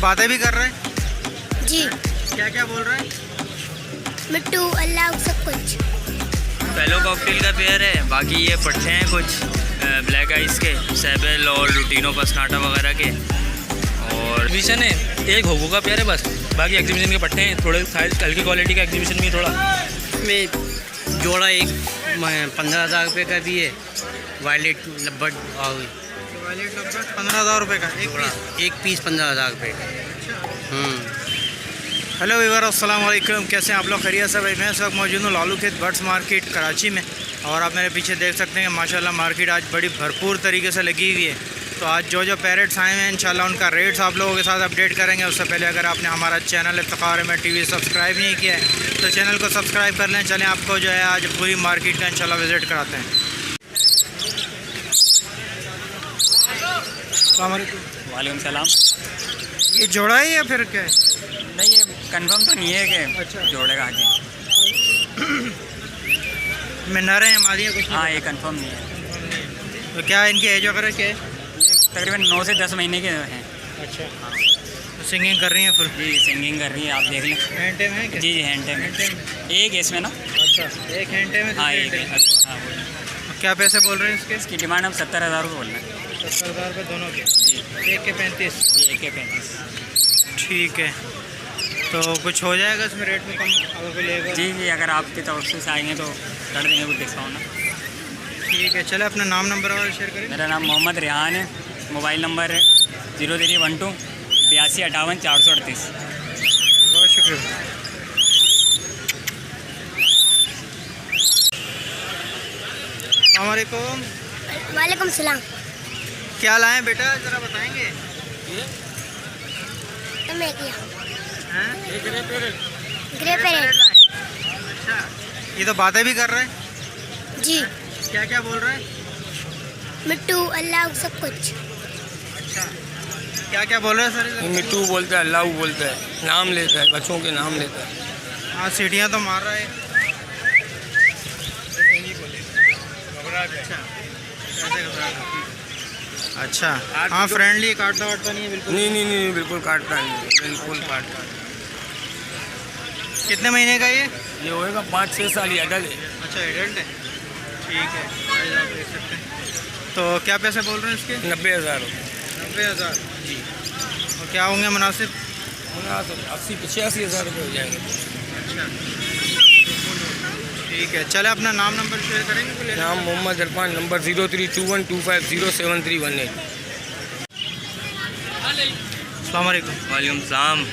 बातें भी कर रहे हैं जी। क्या क्या बोल रहे हैं? मिट्टू अल्लाह सब कुछ। फेलो कॉकटेल का पेयर है, बाकी ये पट्टे हैं कुछ ब्लैक आइस के, सेबल और लुटिनो पसनाटा वगैरह के। और एग्जीबिशन है, एक होगो का पेयर है बस, बाकी एग्जीबिशन के पट्टे हैं। थोड़े साइज हल्की क्वालिटी का एग्जीबिशन भी थोड़ा में जोड़ा एक 15,000 रुपये का भी है। वायलेट लब्बट 15,000 रुपये का एक पीस 15,000 रुपये का। हेलो वीवर, अस्सलाम वालेकुम। कैसे हैं आप लोग? खैरियत से? भाई मैं इस वक्त मौजूद हूँ लालू खेत बर्ड्स मार्केट कराची में, और आप मेरे पीछे देख सकते हैं कि माशाल्लाह मार्केट आज बड़ी भरपूर तरीके से लगी हुई है। तो आज जो पैरेट्स आए हैं इंशाल्लाह उनका रेट्स आप लोगों के साथ अपडेट करेंगे। उससे पहले अगर आपने हमारा चैनल इफ्तिखार में टीवी सब्सक्राइब नहीं किया है तो चैनल को सब्सक्राइब कर लें। चलें आपको जो है आज पूरी मार्केट का इंशाल्लाह विज़िट कराते हैं। वालेकुम सलाम। ये जोड़ा है या फिर क्या है? नहीं, ये कंफर्म तो नहीं है कि अच्छा। जोड़े का आगे। में नर हैं हमारी कुछ? हाँ, ये कंफर्म नहीं है। तो क्या इनकी एज वगैरह क्या है? ये तकरीबन 9 से 10 महीने के हैं। अच्छा। तो सिंगिंग कर रही हैं फिर? जी, सिंगिंग कर रही है, आप देख लें। हैंड टाइम है क्या? जी जी, हैंड टाइम एक इसमें ना। अच्छा, एक हैंड टाइम है। हाँ, एक है। हाँ, क्या पैसे बोल रहे हैं इसके? इसकी डिमांड हम 70,000 रुपये बोल रहे हैं। 70,000 रुपये दोनों के? जी एक के 35? जी, एक के 35। ठीक है, तो कुछ हो जाएगा इसमें रेट में कम अगर कोई लेगा? जी जी, अगर आपकी तरफ से आएंगे तो कर देंगे कुछ डिस्काउंट ना। ठीक है, चले अपना नाम नंबर और शेयर करें। मेरा नाम मोहम्मद रेहान है, मोबाइल नंबर है 0312 82 58 438। बहुत शुक्रिया। अस्सलामुअलैकुम। वालेकुम सलाम। क्या लाएं बेटा, ज़रा बताएंगे? तो मैं किया हैं? Grey parrot. अच्छा, ये तो बातें भी कर रहे हैं। जी। क्या क्या बोल रहे हैं? मिट्टू अल्लाह सब कुछ। अच्छा, क्या क्या बोल रहे हैं सर? मिट्टू बोलता है, अल्लाह बोलता है, नाम लेता है, बच्चों के नाम लेता है। हाँ, सीढ़ियाँ तो मार रहा है। अच्छा, हाँ फ्रेंडली, काटता वाटता नहीं है बिल्कुल? नहीं, बिल्कुल काटता नहीं, बिल्कुल काटता नहीं। कितने महीने का ये? ये होएगा 5-6 साल, ये अडल्ट है। अच्छा, एडल्ट है। ठीक है, प्राइस आप देख सकते हैं। तो क्या पैसे बोल रहे हैं इसके? 90,000 रुपये। 90,000 जी। और क्या होंगे मुनासिब? 80-85,000 रुपये हो जाएंगे। अच्छा, ठीक है, चले अपना नाम नंबर शेयर करेंगे तो ले लें। नाम मोहम्मद इरफान, नंबर 0321250731। अस्सलाम वालेकुम। वालेकुम सलाम।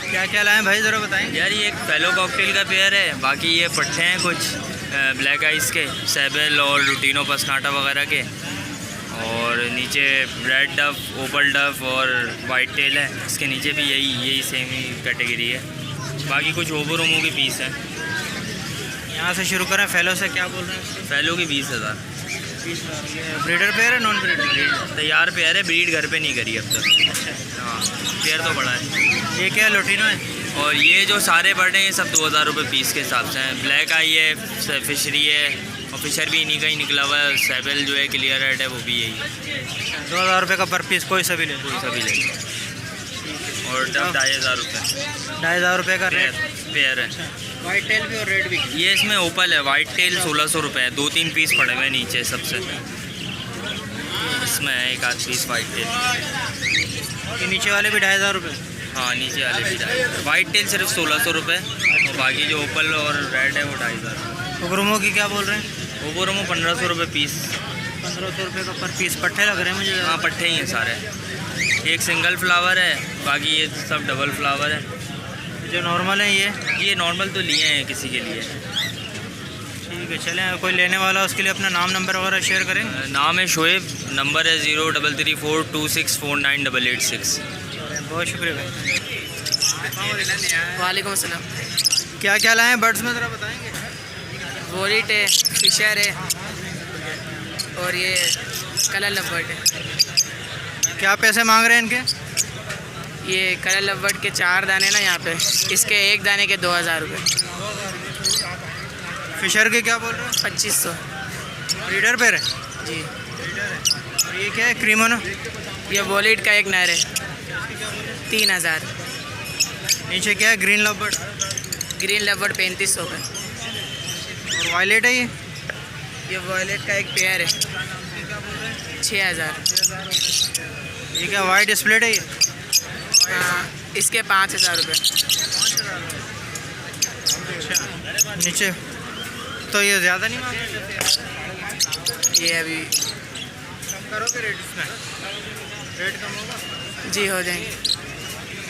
क्या क्या लाएं भाई, ज़रा बताएंगे? यार, ये एक फेलो कॉकटेल का पेयर है, बाकी ये पट्टे हैं कुछ ब्लैक आइस के, सेबल और लुटिनो पसनाटा वगैरह के। और नीचे रेड डफ, ओपल डफ और वाइट टेल है। इसके नीचे भी यही सेम ही कैटेगरी है। बाकी कुछ ओवर ओमो के पीस हैं। यहाँ से शुरू करें, फेलो से। क्या बोल रहे हैं? फेलो की 20,000। ब्रीडर पेयर है नॉन ब्रीडर? तैयार पेयर है, ब्रीड घर पे नहीं करी अब तक। हाँ, पेयर तो बड़ा है। ये क्या लुटिनो है? और ये जो सारे बर्ड हैं ये सब 2,000 रुपये पीस के हिसाब से हैं। ब्लैक आई है, फिशरी है, और फिशर भी इन्हीं का ही निकला हुआ है। सेबल जो है क्लियर रेड है, वो भी यही है। 2,000 रुपये का पर पीस, कोई सा भी ले? कोई सा भी ले। और डब 2,500 रुपये। 2,500 रुपये का रेट पेयर है। वाइट टेल भी और रेड भी? ये इसमें ओपल है, वाइट टेल 1,600 रुपये है। 2-3 पीस पड़े हुए नीचे सबसे। इसमें है एक आध पीस वाइट टेल। ये नीचे वाले भी 2,500 रुपये? हाँ, नीचे वाले भी 2,500। वाइट टेल सिर्फ 1,600 रुपये, और बाकी जो ओपल और रेड है वो 2,500। उगरुमो की क्या बोल रहे हैं? ओवरोमो 1,500 रुपये पीस। 1,500 रुपये का पर पीस। पट्टे लग रहे हैं मुझे। हाँ, पट्टे ही हैं सारे। एक सिंगल फ्लावर है, बाकी ये सब डबल फ्लावर है। जो नॉर्मल है ये नॉर्मल तो लिए हैं किसी के लिए। ठीक है, चलें कोई लेने वाला उसके लिए अपना नाम नंबर वगैरह शेयर करें। नाम है शोएब, नंबर है 0334264986। बहुत शुक्रिया भाई। वालेकुम अस्सलाम। क्या क्या लाएँ बर्ड्स में, ज़रा बताएंगे? वोरिट है, फिशर है, और ये कलर लवबर्ड है। क्या पैसे मांग रहे हैं इनके? ये कलर लवबर्ड के 4 दाने ना यहाँ पे, इसके एक दाने के 2,000 रुपये। फिशर के क्या बोल रहे हैं? 2500। ब्रीडर पेयर है जी। और ये क्या है, क्रीमोनो? ये वोलिट का एक नर है। 3000। नीचे क्या है? Green love bird green lowered 3500 का। और वायलेट है ये वॉयलेट का एक पेयर है 6000। ये क्या वाइट स्प्लिट है ये? इसके 5000 रुपये। नीचे तो ये ज़्यादा नहीं मांगे? ये अभी कम करोगे रेट इसमें? रेट कम होगा? जी हो जाएंगे।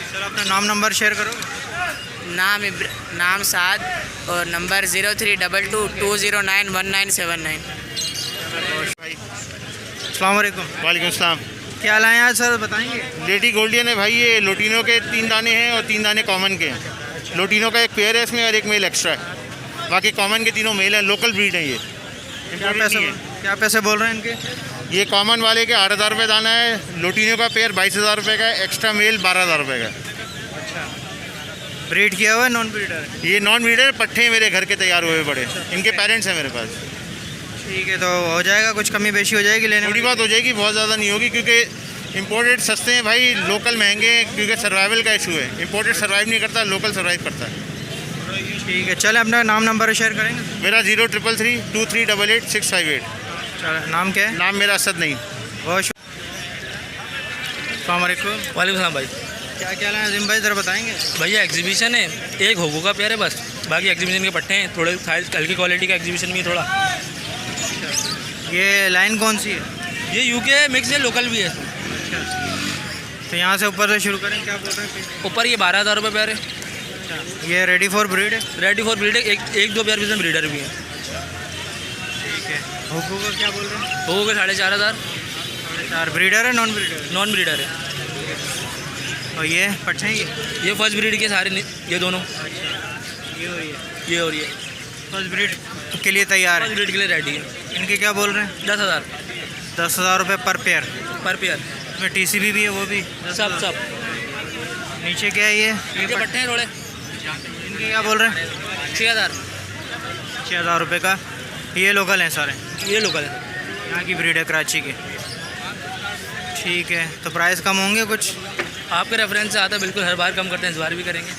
सर अपना नाम नंबर शेयर करोगे? नाम साद और नंबर 0322091979। अस्सलाम वालेकुम। वालेकुम सलाम। क्या लाए हैं आज सर, बताएंगे? लेडी गोल्डियन है भाई, ये लोटिनो के 3 दाने हैं और 3 दाने कॉमन के हैं। लोटिनो का एक पेयर है इसमें और एक मेल एक्स्ट्रा है, बाकी कॉमन के तीनों मेल हैं। लोकल ब्रीड है ये। क्या पैसे बोल रहे हैं इनके? ये कॉमन वाले के 8000 रुपये दाना है, लोटिनो का पेयर 22000 रुपये का है, एक्स्ट्रा मेल 12000 रुपये का है। ब्रीड किया हुआ है, नॉन ब्रीडर है? ये नॉन ब्रीडर पट्टे हैं मेरे घर के तैयार हुए बड़े, इनके पेरेंट्स हैं मेरे पास। ठीक है, तो हो जाएगा, कुछ कमी बेशी हो जाएगी लेने थोड़ी बात हो जाएगी, बहुत ज़्यादा नहीं होगी, क्योंकि इंपोर्टेड सस्ते हैं भाई, लोकल महंगे हैं, क्योंकि सर्वाइवल का इशू है। इंपोर्टेड सर्वाइव नहीं करता, लोकल सर्वाइव करता है। ठीक है, चले अपना नाम नंबर शेयर करेंगे। मेरा 033323888658। चलो, नाम क्या है? नाम मेरा असद नहीं। बहुत अस्सलाम वालेकुम। वालेकुम सलाम भाई। क्या क्या लाए जिम भाई, ज़रा बताएंगे? भैया एग्जीबिशन है, एक होगो का पेयर है बस, बाकी एग्जीबिशन के पट्टे हैं, थोड़े साइज हल्की क्वालिटी का एग्जीबिशन में थोड़ा। ये लाइन कौन सी है? ये यूके मिक्स है, लोकल भी है। तो यहाँ से ऊपर से शुरू करें, क्या बोल रहे हैं? ऊपर ये 12000 रुपये पेयर है। ये रेडी फॉर ब्रीड है? रेडी फॉर ब्रीड है, एक दो पेयर में ब्रीडर भी है। ठीक है। होगो का क्या बोल रहे हैं? होगो के 4500। 4 ब्रीडर है, नॉन ब्रीडर? नॉन ब्रीडर है। और ये पट्टे हैं ये फर्स्ट ब्रीड के सारे ये दोनों, ये और ये और ये फर्स्ट ब्रीड के लिए तैयार फर्स्ट है। ब्रीड के लिए रेडी है। इनके क्या बोल रहे हैं? 10,000 10,000 रुपये पर पेयर। पर पेयर। इसमें TCB भी है, वो भी सब नीचे क्या है? ये पट्टे हैं थोड़े। इनके क्या बोल रहे हैं? 6000। 6000 रुपये का। ये लोकल हैं सारे? ये लोकल है। यहाँ की ब्रीड है, कराची के। ठीक है, तो प्राइस कम होंगे कुछ? आपके रेफरेंस से आता है, बिल्कुल हर बार कम करते हैं, इस बार भी करेंगे।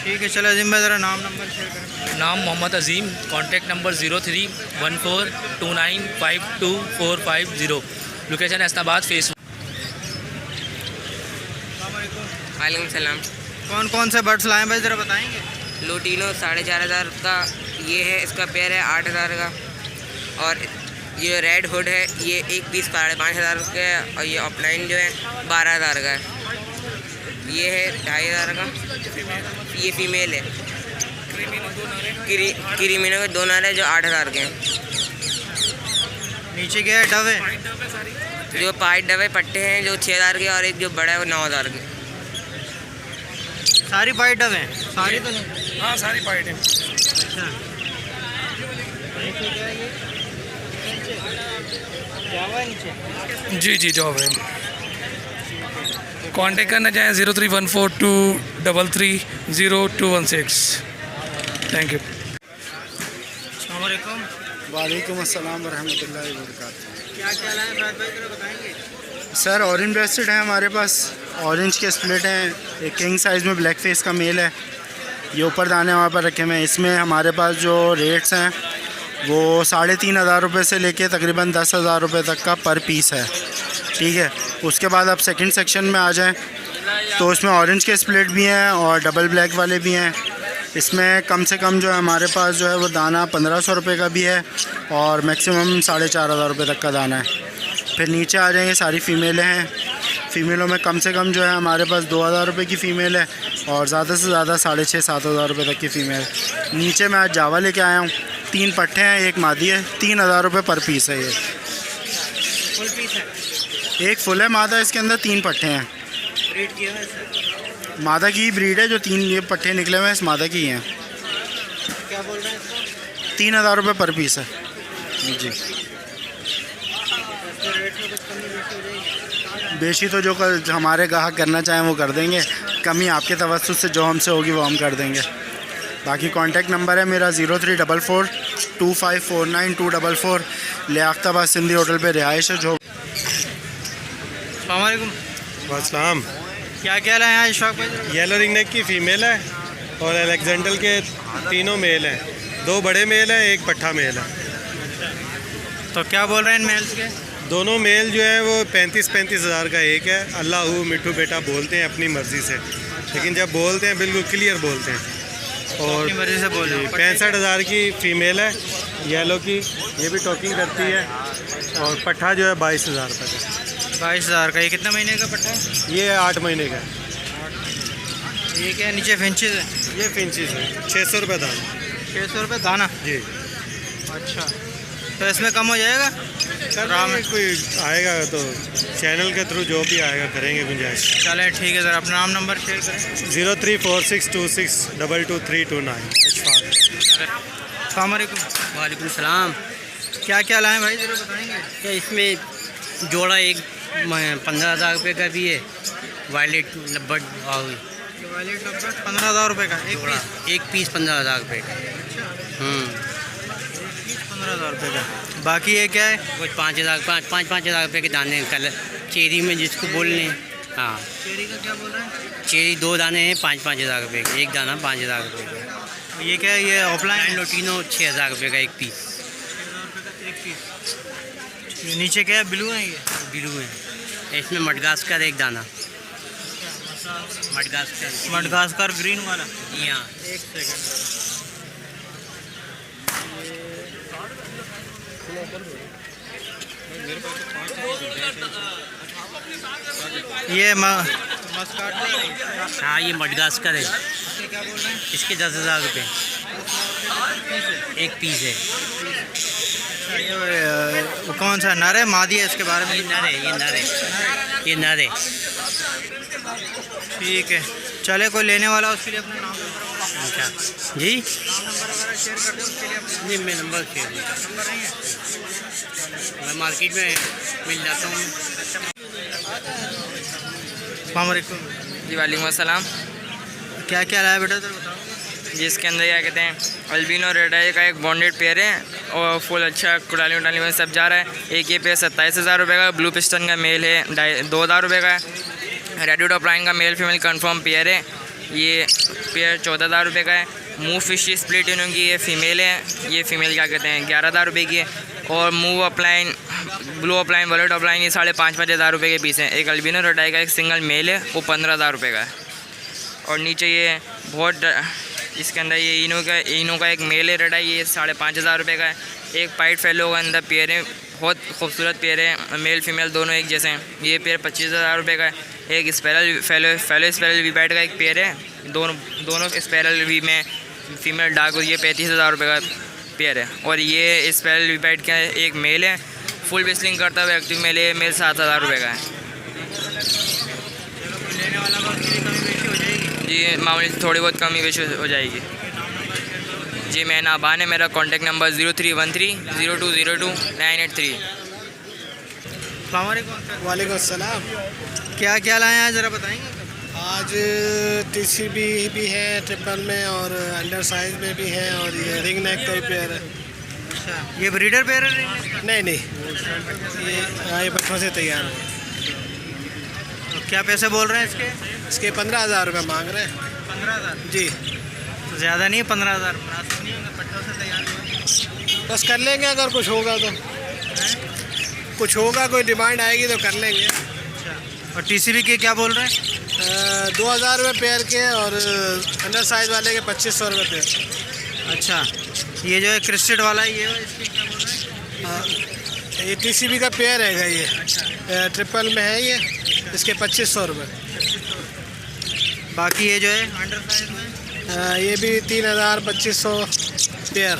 ठीक है, चलो अजीम भाई ज़रा नाम नंबर शेयर करें। नाम मोहम्मद अजीम, कॉन्टैक्ट नंबर 0314295245 लोकेशन ऐस्ताबाद फेस। वालेकुम सलाम। कौन कौन से बर्ड्स लाए भाई, ज़रा बताएंगे? लोटिनो 4500 का ये है, इसका पेयर है 8000 का। और ये रेड हुड है, ये एक पीस 5500 का है। और ये ऑफलाइन जो है 12000 का है। ये है 2500 का, ये फीमेल है। क्रीमिनो के 2 नर है जो 8000 के हैं। नीचे क्या है? डव है? जो 5 डबे पट्टे हैं जो 6000 के, और एक जो बड़ा है वो 9000 के। सारी पाइट डव हैं? सारी तो नहीं? हाँ सारी पाइट है। अच्छा, जावा है नीचे? जी जी जॉब है। कांटेक्ट करना चाहें 031423300216। Thank you. अस्सलाम वालेकुम। वालेकुम अस्सलाम वरहमतुल्लाहि वबरकातुहू। क्या क्या लाए भाई, ज़रा बताएंगे? सर ऑरेंज ब्रेस्टेड है हमारे पास, ऑरेंज के स्प्लिट हैं, एक किंग साइज़ में ब्लैक फेस का मेल है। ये ऊपर दाने वहाँ पर रखे हुए हैं। इसमें हमारे पास जो रेट्स हैं वो 3500 रुपये से लेके तकरीबन 10,000 रुपये तक का पर पीस है। ठीक है, उसके बाद आप सेकंड सेक्शन में आ जाएं तो उसमें ऑरेंज के स्प्लिट भी हैं और डबल ब्लैक वाले भी हैं। इसमें कम से कम जो है हमारे पास जो है वो दाना 1500 रुपये का भी है और मैक्सिमम 4500 रुपये तक का दाना है। फिर नीचे आ जाएंगे, सारी फ़ीमेलें हैं। फ़ीमेलों में कम से कम जो है हमारे पास 2000 रुपये की फ़ीमेल है और ज़्यादा से ज़्यादा 6500-7000 रुपये तक की फ़ीमेल। नीचे मैं आज जावा लेके आया हूँ, 3 पट्टे हैं, एक मादी है, 3000 रुपये पर पीस है। ये फुल पीस है? एक फुल है मादा, इसके अंदर 3 पट्टे हैं। ब्रीड किया है सर? मादा की ब्रीड है, जो 3 ये पट्टे निकले हुए हैं इस मादा की हैं। क्या बोल रहे हैं इसको? 3000 रुपये पर पीस है जी। बेशी तो जो हमारे ग्राहक करना चाहें वो कर देंगे, कमी आपके तवज्जुह से जो हमसे होगी वो हम कर देंगे। बाकी कांटेक्ट नंबर है मेरा 03442549 लियाकताबाद सिंधी होटल पे रिहाइश है। जो अस्सलाम वालेकुम। वालेकुम। क्या क्या लाए हैं इशफाक भाई? येलो रिंगनेक की फ़ीमेल है और अलेक्जेंडर के तीनों मेल हैं, 2 बड़े मेल हैं, 1 पट्ठा मेल है। तो क्या बोल रहे हैं इन मेल्स के? दोनों मेल जो है वो 35-35 हज़ार का एक है। अल्लाह मिट्ठू बेटा बोलते हैं अपनी मर्ज़ी से, लेकिन जब बोलते हैं बिल्कुल क्लियर बोलते हैं। और अपनी मर्ज़ी से बोल रहे हैं। 65 हज़ार की फ़ीमेल है येलो की, ये भी टॉकिंग करती है। और पट्ठा जो है 22 हज़ार तक है। 22 हज़ार का। ये कितने महीने का पट्टा है? ये 8 महीने का है। ये क्या नीचे फिंचेस है? ये फिंचेस है, 600 रुपये दाना। 600 रुपये दाना? जी। अच्छा, तो इसमें कम हो जाएगा? में कोई आएगा तो चैनल के थ्रू जो भी आएगा करेंगे गुंजाइश। चले ठीक है सर, अपना नाम नंबर शेयर करें। 0346262239। अस्सलामुअलैकुम। वालेकुम सलाम। क्या क्या लाएँ भाई, ज़रा बताएंगे? क्या इसमें जोड़ा एक 15,000 रुपये का भी है, वायलेट लब्बड़ और वायलेट लब्बड़ 15,000 रुपये का एक पीस 15,000 रुपये का। 15,000 रुपये का। बाकी ये क्या है? कुछ 5,000 रुपये के दाने कलर चेरी में जिसको बोल लें। हाँ, चेरी का क्या बोल रहे हैं? चेरी 2 दाने हैं 5,000 रुपये के, एक दाना 5,000 रुपये का। ये क्या है? ये ऑफलाइन लोटिनो 6,000 रुपये का एक पीस। एक पीस। ये नीचे क्या है? ब्लू है? ये ब्लू है। इसमें मडगास्कर एक दाना, मडगास्कर ग्रीन वाला। यहाँ एक सेकंड। ये मस्काट है? हाँ, ये मडगास्कर है। क्या बोल रहे हैं? इसके 10,000 रुपये एक पीस है। ये वो कौन सा नर है मादी है? इसके बारे में ये नर है, ये नर है। ठीक है, चले कोई लेने वाला उसके लिए अपना नाम अच्छा जी, वगैरह शेयर कर दो उसके लिए अपना नहीं मैं नंबर शेयर नंबर नहीं है। मैं मार्केट में मिल जाता हूँ। अस्सलामुअलैकुम। जी वालेकुम अस्सलाम। क्या क्या लाया बेटा, तो बताओ। जिसके अंदर क्या कहते हैं अल्बिनो रेड आई का एक बॉन्डेड पेयर है और फुल अच्छा कुटाली उटाली में सब जा रहा है। एक ये पेयर 27,000 रुपये का, ब्लू पिस्टन का मेल है 2,000 रुपये का है। रेड ऑफ लाइन का मेल फीमेल कंफर्म पेयर है, ये पेयर 14,000 रुपये का है। मूव फिश स्प्लिट इन की ये फ़ीमेल है, ये फ़ीमेल क्या कहते हैं 11,000 रुपये की है। और move upline blue upline wallet upline ये 5,500 रुपये के पीस हैं। एक अल्बिनो रेड आई का एक सिंगल मेल है, वो 15,000 रुपये का है। और नीचे ये बहुत इसके अंदर ये इनो का एक मेल है रेड आई, ये 5,500 रुपये का है। एक पाइट फेलो का अंदर पेयर है, बहुत खूबसूरत पेयर है, मेल फीमेल दोनों एक जैसे हैं। ये पेयर 25,000 रुपये का है। एक स्पैरल फेलो स्पैरल वी पैड का एक पेयर है, दोनों स्पैरल वी में फीमेल डार्क, ये 35,000 रुपये का पेयर है। और ये स्पैरल वी पैड का एक मेल है, फुल बिस्लिंग करता हुआ एक्टिव मेल है, मेल 7,000 रुपये का है। लेने वाला का उसके लिए कमी बेशी हो जाएगी? जी मामूली थोड़ी बहुत कमी बेशी हो जाएगी। जी मैं नाबान है, मेरा कॉन्टैक्ट नंबर 03130202 983। वालेकुम अस्सलाम। क्या क्या लाए हैं ज़रा बताएंगे? आज TCB भी है ट्रिपल में और अंडर साइज में भी है, और ये रिंग नेक का ही पेयर है। अच्छा, ये ब्रीडर पेयर है? नहीं, ये बच्चों से तैयार है। तो क्या पैसे बोल रहे हैं इसके? इसके 15,000 रुपये मांग रहे हैं। 15,000? जी, तो ज़्यादा नहीं है 15,000? मुनासिब नहीं होगा पट्टों से तैयार? बस कर लेंगे, अगर कुछ होगा तो कुछ होगा, कोई डिमांड आएगी तो कर लेंगे। अच्छा, और TCB के क्या बोल रहे हैं? 2,000 रुपये पेयर के, और अंडर साइज वाले के 2,500 रुपये पेयर। अच्छा, ये जो है क्रिस्टेड वाला है, ये इसके क्या बोल रहे हैं? ये TCB का पेयर है ये, ट्रिपल में है ये, इसके 2,500 रुपये। बाकी ये जो है अंडर साइज में, ये भी 3,200 पेयर।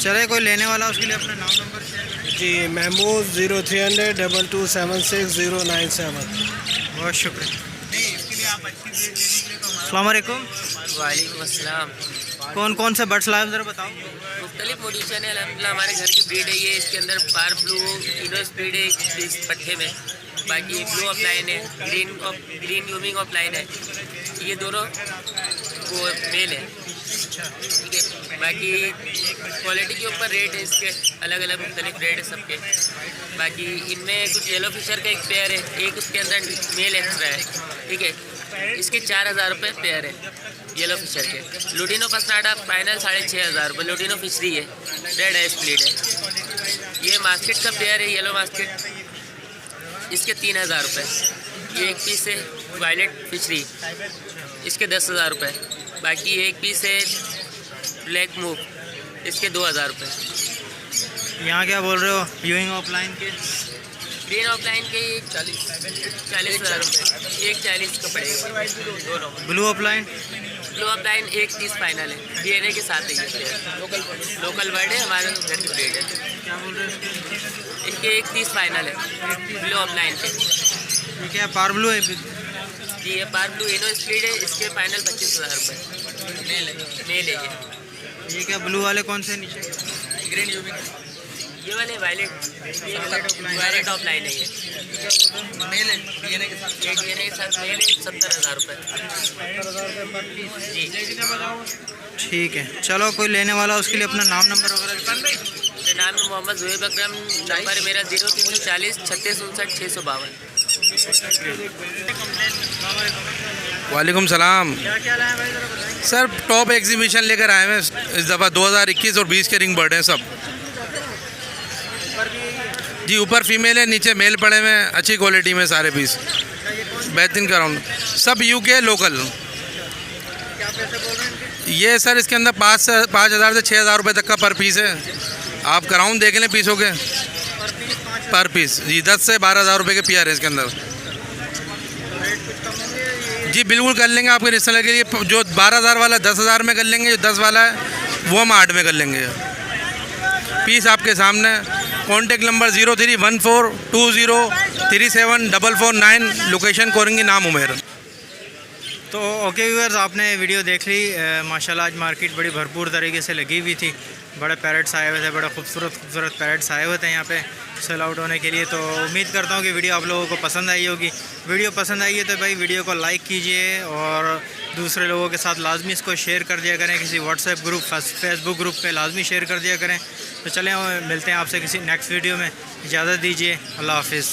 चले कोई लेने वाला उसके लिए अपना नाम नंबर शेयर करें। जी, महमूद 0300 2276 बहुत शुक्रिया। अस्सलाम वालेकुम। वालेकुम अस्सलाम। कौन कौन से बर्ड्स लाए ज़रा बताओ। मुख्तलिफ मोडिशन है अलहमदिल्ला, हमारे घर की ब्रीड है ये। इसके अंदर पार ब्लू इनोस ब्रीड है इस पट्टे में, बाकी ब्लू ऑफलाइन है, ग्रीन यूमिंग ऑफलाइन है, ये दोनों वो मेल है। ठीक है। बाकी क्वालिटी के ऊपर रेट है इसके, अलग अलग मुख्तलिफ रेट है सबके। बाकी इनमें कुछ येलो फिशर का एक पेयर है, एक उसके अंदर मेल एक्स्ट्रा है, ठीक है। इसके 4000 रुपये पेयर है येलो फिशर के। लुटिनो पसनाटा फाइनल 6500 रुपये। लुटिनो फिशरी है, रेड है, स्प्लिट है। ये मास्केट का पेयर है, येलो मास्केट, इसके 3000 रुपये। ये एक पीस है वायलेट फिशरी, इसके 10,000 रुपये। बाकी ये एक पीस है ब्लैक मूव, इसके 2000 रुपये। यहाँ क्या बोल रहे हो व्यूइंग ऑफलाइन के? ग्रीन ऑफलाइन के 40,000 रुपये, एक 40 का पड़ेगा दोनों। Blue offline? ब्लू ऑफलाइन एक पीस फाइनल है, DNA के साथ है ये लोकल बर्ड है, हमारे घर की ब्रीड है। क्या बोल रहे हो? इनके एक पीस फाइनल है ब्लू ऑफलाइन के। ये क्या पार ब्लू है? जी ये पार ब्लू इनो स्प्लिट है, इसके फाइनल 25,000 रुपये। मेल है ये क्या ब्लू वाले कौन से नीचे? ग्रीन ये वाले वायलेट ऑफलाइन है। ये मेल है, DNA के साथ मेल है, 70,000 रुपये। जी ठीक है, चलो कोई लेने वाला उसके लिए अपना नाम नंबर वगैरह? मेरा नाम है मोहम्मद ज़ुहैब अकरम, नंबर मेरा 0340 36 59 652। वालेकुम सलाम। क्या क्या लाए भाई ज़रा बताएं। सर टॉप एग्जीबिशन लेकर आए हैं इस दफ़ा 2021 और 20 के रिंग बर्ड हैं सब। जी ऊपर फीमेल है, नीचे मेल पड़े हुए हैं, अच्छी क्वालिटी में सारे पीस, बेहतरीन कराउंड, सब यूके लोकल। क्या पैसे बोल रहे हैं? ये सर इसके अंदर 5,000 से 6,000 रुपये तक का पर पीस है। आप कराउंड देख लें पीसों के, पर पीस जी 10 से 12,000 रुपये के पेयर है इसके अंदर। जी बिल्कुल कर लेंगे आपके रिश्तेदार के लिए। जो 12,000 वाला 10,000 में कर लेंगे, जो 10 वाला है वो हम 8 में कर लेंगे। पीस आपके सामने। कॉन्टेक्ट नंबर 031420374449, लोकेशन कोरंगी, नाम उमेर। तो ओके व्यूअर्स, आपने वीडियो देख ली। माशाल्लाह आज मार्केट बड़ी भरपूर तरीके से लगी हुई थी। बड़े पैरेट्स आए हुए थे, बड़े खूबसूरत पैरेट्स आए हुए थे यहाँ पे सेल आउट होने के लिए। तो उम्मीद करता हूँ कि वीडियो आप लोगों को पसंद आई होगी। वीडियो पसंद आई है तो भाई वीडियो को लाइक कीजिए और दूसरे लोगों के साथ लाजमी इसको शेयर कर दिया करें। किसी व्हाट्सएप ग्रुप, फेसबुक ग्रुप पे लाजमी शेयर कर दिया करें। तो चलें मिलते हैं आपसे किसी नेक्स्ट वीडियो में। इजाज़त दीजिए, अल्लाह हाफिज़।